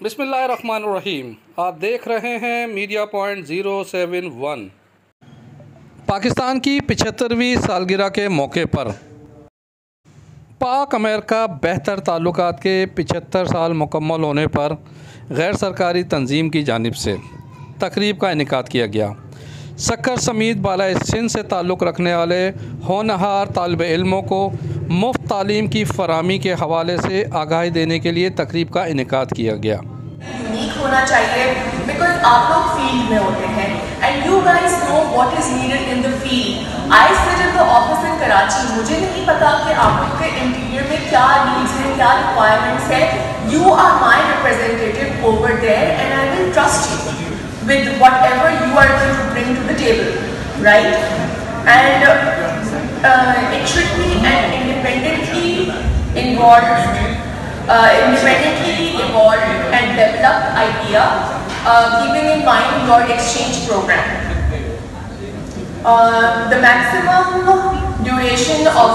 बिस्मिल्लाहिर्रहमानिर्रहीम। आप देख रहे हैं मीडिया पॉइंट 071। पाकिस्तान की 75वीं सालगिरह के मौके पर पाक अमेरिका बेहतर ताल्लुकात के 75 साल मुकम्मल होने पर गैर सरकारी तंजीम की जानिब से तकरीब का इनेकाद किया गया। सक्कर समेत बाला सिंध से ताल्लुक़ रखने वाले होनहार तालिब इल्मों को मुफ्त तालीम की फराहमी के हवाले से आगाही देने के लिए तकरीब का इनेकाद किया गया। यूनिक होना चाहिए बिकॉज आप लोग फील्ड में होते हैं and you guys know what is needed in the field. I sit in the office in Karachi, मुझे नहीं पता कि आप लोग के इंटीरियर में क्या नीड्स हैं, क्या रिक्वायरमेंट्स है। You are my representative over there and I will trust you with whatever you are going to bring to the table, right? And it should be an independently evolved and developed idea, keeping in mind your exchange program. The maximum duration of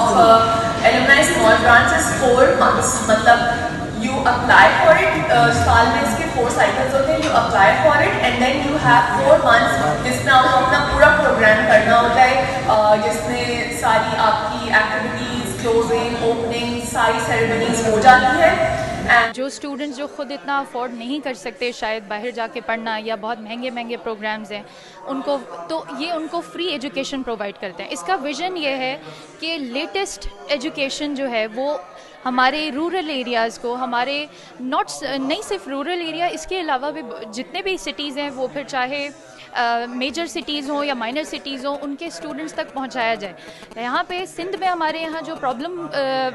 alumni small grants is 4 months. मतलब you apply for it, साल में इसके 4 cycles होते हैं, you apply for it and then you have 4 months जिसमें आपको अपना पूरा प्रोग्राम करना होता है, जिसमें सारी आपकी एक्टिविटीज़, क्लोजिंग, ओपनिंग, सारी सेरेमनीज हो जाती है। जो स्टूडेंट्स जो ख़ुद इतना अफोर्ड नहीं कर सकते शायद बाहर जाके पढ़ना या बहुत महंगे महंगे प्रोग्राम्स हैं उनको, तो ये उनको फ्री एजुकेशन प्रोवाइड करते हैं। इसका विज़न ये है कि लेटेस्ट एजुकेशन जो है वो हमारे रूरल एरियाज़ को, हमारे नहीं सिर्फ रूरल एरिया, इसके अलावा भी जितने भी सिटीज़ हैं वो फिर चाहे मेजर सिटीज़ हों या माइनर सिटीज़ हों, उनके स्टूडेंट्स तक पहुंचाया जाए। यहाँ पे सिंध में हमारे यहाँ जो प्रॉब्लम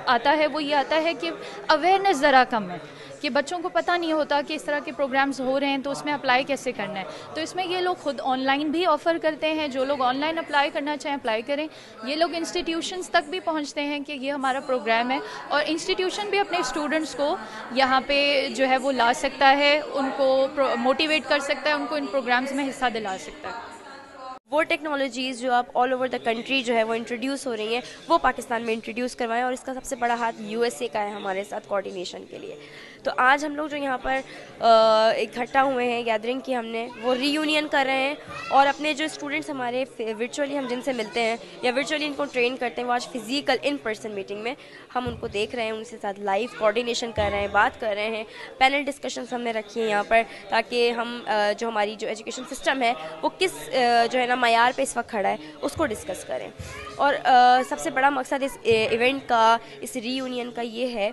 आता है वो ये आता है कि अवेयरनेस ज़रा कम है, कि बच्चों को पता नहीं होता कि इस तरह के प्रोग्राम्स हो रहे हैं तो उसमें अप्लाई कैसे करना है। तो इसमें ये लोग खुद ऑनलाइन भी ऑफ़र करते हैं, जो लोग ऑनलाइन अप्लाई करना चाहें अप्लाई करें। ये लोग इंस्टीट्यूशंस तक भी पहुंचते हैं कि ये हमारा प्रोग्राम है, और इंस्टीट्यूशन भी अपने स्टूडेंट्स को यहाँ पे जो है वो ला सकता है, उनको मोटिवेट कर सकता है, उनको इन प्रोग्राम्स में हिस्सा दिला सकता है। वो टेक्नोलॉजीज़ जो आप ऑल ओवर द कंट्री जो है वो इंट्रोड्यूस हो रही हैं वो पाकिस्तान में इंट्रोड्यूस करवाएं, और इसका सबसे बड़ा हाथ यूएसए का है हमारे साथ कोऑर्डिनेशन के लिए। तो आज हम लोग जो यहाँ पर इकट्ठा हुए हैं, गैदरिंग की हमने, वो रीयूनियन कर रहे हैं, और अपने जो स्टूडेंट्स हमारे वर्चुअली हम जिनसे मिलते हैं या वर्चुअली इनको ट्रेन करते हैं, वो आज फिजिकल इन पर्सन मीटिंग में हम उनको देख रहे हैं, उनके साथ लाइव कोऑर्डिनेशन कर रहे हैं, बात कर रहे हैं। पैनल डिस्कशंस हमने रखी हैं यहाँ पर, ताकि हम जो हमारी जो एजुकेशन सिस्टम है वो किस जो है ना मयार पे इस वक्त खड़ा है उसको डिस्कस करें। और सबसे बड़ा मकसद इस इवेंट का, इस रीयूनियन का ये है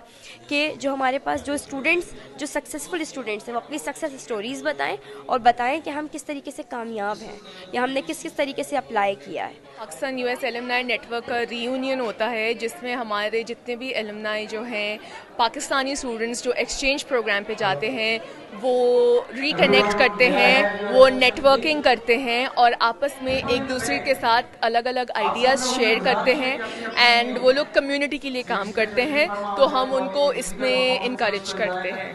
कि जो हमारे पास जो स्टूडेंट्स, जो सक्सेसफुल स्टूडेंट्स हैं, वो अपनी सक्सेस स्टोरीज़ बताएं और बताएं कि हम किस तरीके से कामयाब हैं या हमने किस किस तरीके से अप्लाई किया है। पाकिस्तान यूएस एलुमनाई नेटवर्क का रीयूनियन होता है, जिसमें हमारे जितने भी एलुमनाई जो हैं, पाकिस्तानी स्टूडेंट्स जो एक्सचेंज प्रोग्राम पे जाते हैं, वो रिकनेक्ट करते हैं, वो नेटवर्किंग करते हैं और आपस में एक दूसरे के साथ अलग अलग आइडियाज़ शेयर करते हैं, एंड वो लोग कम्युनिटी के लिए काम करते हैं, तो हम उनको इसमें इनकरेज करते हैं।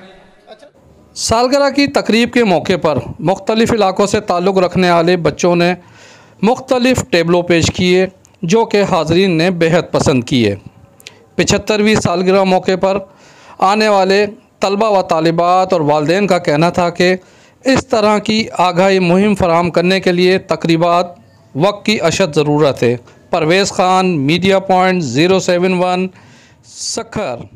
सालगिरह की तकरीब के मौके पर मुख्तलिफ़ इलाकों से ताल्लुक़ रखने वाले बच्चों ने मुख्तलिफ़ टेबलों पेश किए, जो कि हाज़रीन ने बेहद पसंद किए। 75वीं सालगिरह मौके पर आने वाले तलबा व तालिबात और वालिदैन का कहना था कि इस तरह की आगाही मुहिम फराहम करने के लिए तकरीबात वक्त की अशद ज़रूरत है। Parvez Khan, media point 071, Sukkur.